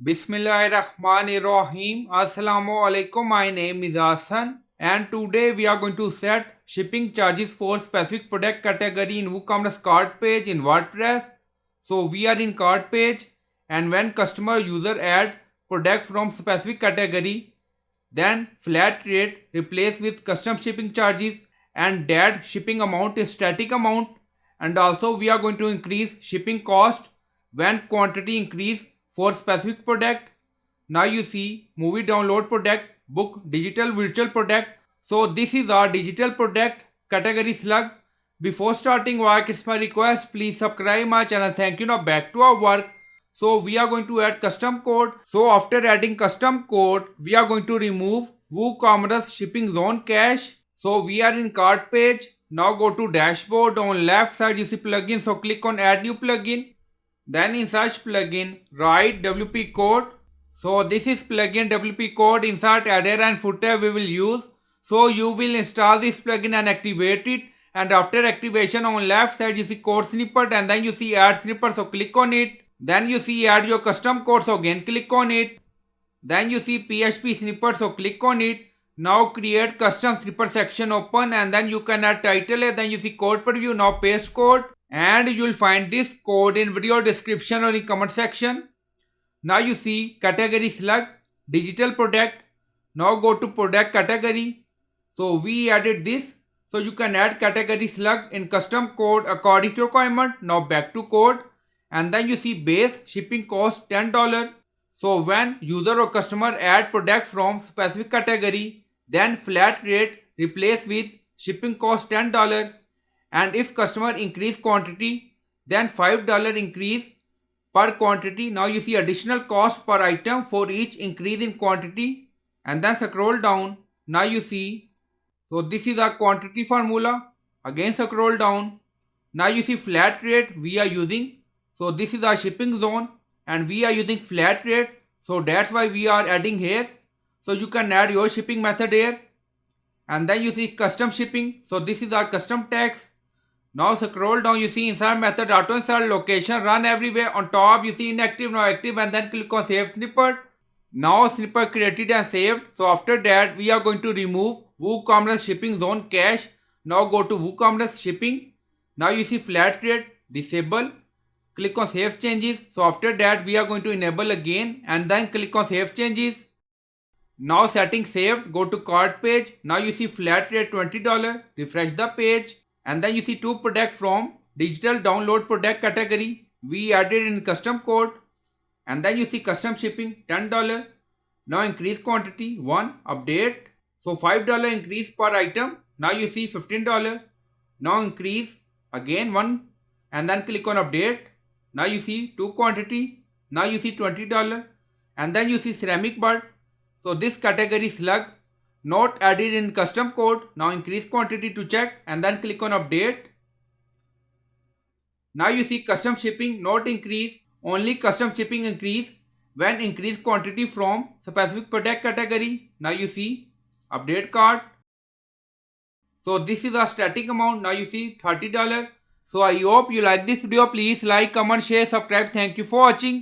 Bismillahirrahmanirrahim. Assalamu alaikum. My name is Hassan and today we are going to set shipping charges for specific product category in WooCommerce cart page in WordPress. So we are in cart page and when customer user add product from specific category, then flat rate replace with custom shipping charges and that shipping amount is static amount, and also we are going to increase shipping cost when quantity increase for specific product. Now you see movie download product, book digital virtual product. So this is our digital product category slug. Before starting work, it's my request, please subscribe my channel. Thank you. Now back to our work. So we are going to add custom code. So after adding custom code, we are going to remove WooCommerce shipping zone cache. So we are in cart page. Now go to dashboard. On left side you see plugin. So click on add new plugin. Then in search plugin, write WP code. So this is plugin WP code. Insert header and footer we will use. So you will install this plugin and activate it. And after activation, on left side you see code snippet and then you see add snippet. So click on it. Then you see add your custom code. So again click on it. Then you see PHP snippet. So click on it. Now create custom snippet section open and then you can add title. And then you see code preview. Now paste code. And you will find this code in video description or in comment section. Now you see category slug, digital product. Now go to product category. So we added this. So you can add category slug in custom code according to requirement. Now back to code. And then you see base shipping cost $10. So when user or customer add product from specific category, then flat rate replace with shipping cost $10. And if customer increase quantity, then $5 increase per quantity. Now you see additional cost per item for each increase in quantity. And then scroll down. Now you see, so this is our quantity formula. Again scroll down. Now you see flat rate we are using. So this is our shipping zone and we are using flat rate. So that's why we are adding here. So you can add your shipping method here. And then you see custom shipping. So this is our custom text. Now scroll down, you see insert method, auto insert, location, run everywhere. On top you see inactive, now active, and then click on save snippet. Now snippet created and saved. So after that we are going to remove WooCommerce shipping zone cache. Now go to WooCommerce shipping. Now you see flat rate, disable. Click on save changes. So after that we are going to enable again and then click on save changes. Now settings saved, go to cart page. Now you see flat rate $20. Refresh the page. And then you see two products from digital download product category. We added in custom code. And then you see custom shipping $10. Now increase quantity 1, update. So $5 increase per item. Now you see $15. Now increase again 1 and then click on update. Now you see 2 quantity. Now you see $20. And then you see ceramic bird. So this category slug not added in custom code. Now increase quantity to check and then click on update. Now you see custom shipping not increase, only custom shipping increase when increase quantity from specific product category. Now you see update cart. So this is a static amount. Now you see $30. So I hope you like this video. Please like, comment, share, subscribe. Thank you for watching.